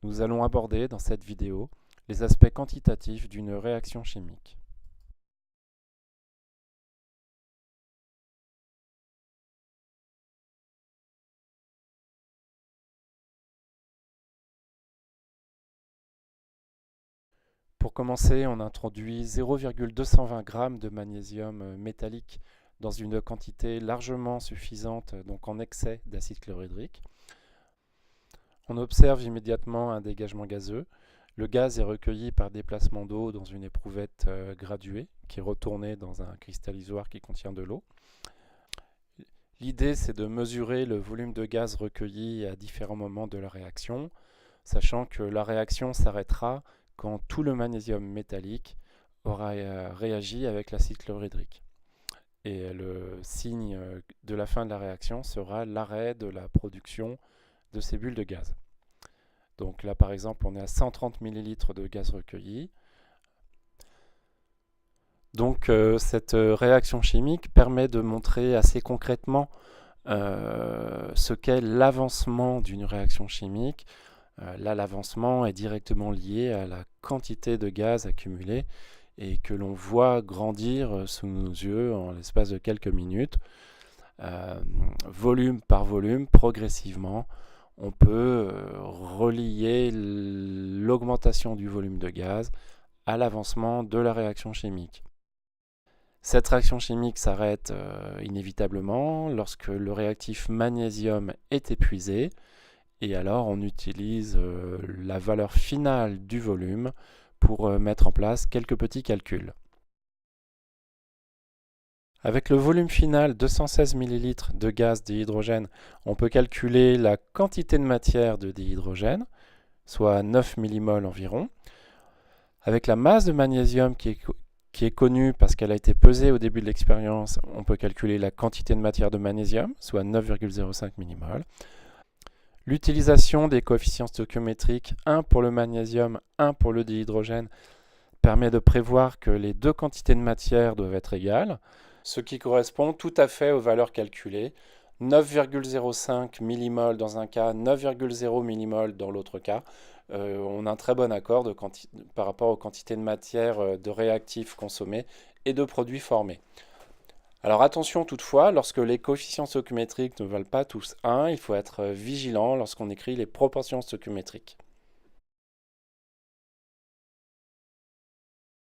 Nous allons aborder dans cette vidéo les aspects quantitatifs d'une réaction chimique. Pour commencer, on introduit 0,220 g de magnésium métallique dans une quantité largement suffisante, donc en excès d'acide chlorhydrique. On observe immédiatement un dégagement gazeux. Le gaz est recueilli par déplacement d'eau dans une éprouvette graduée qui est retournée dans un cristallisoire qui contient de l'eau. L'idée, c'est de mesurer le volume de gaz recueilli à différents moments de la réaction, sachant que la réaction s'arrêtera quand tout le magnésium métallique aura réagi avec l'acide chlorhydrique. Et le signe de la fin de la réaction sera l'arrêt de la production de ces bulles de gaz. Donc là, par exemple, on est à 130 ml de gaz recueilli. Donc cette réaction chimique permet de montrer assez concrètement ce qu'est l'avancement d'une réaction chimique. Là, l'avancement est directement lié à la quantité de gaz accumulée et que l'on voit grandir sous nos yeux en l'espace de quelques minutes. Volume par volume, progressivement, on peut relier l'augmentation du volume de gaz à l'avancement de la réaction chimique. Cette réaction chimique s'arrête inévitablement lorsque le réactif magnésium est épuisé, et alors on utilise la valeur finale du volume pour mettre en place quelques petits calculs. Avec le volume final 216 ml de gaz dihydrogène, on peut calculer la quantité de matière de dihydrogène, soit 9 millimoles environ. Avec la masse de magnésium qui est connue parce qu'elle a été pesée au début de l'expérience, on peut calculer la quantité de matière de magnésium, soit 9,05 millimoles. L'utilisation des coefficients stoichiométriques, 1 pour le magnésium, 1 pour le dihydrogène, permet de prévoir que les deux quantités de matière doivent être égales, ce qui correspond tout à fait aux valeurs calculées, 9,05 millimoles dans un cas, 9,0 millimoles dans l'autre cas. On a un très bon accord par rapport aux quantités de matière de réactifs consommés et de produits formés. Alors attention toutefois, lorsque les coefficients stoichiométriques ne valent pas tous 1, il faut être vigilant lorsqu'on écrit les proportions stoichiométriques.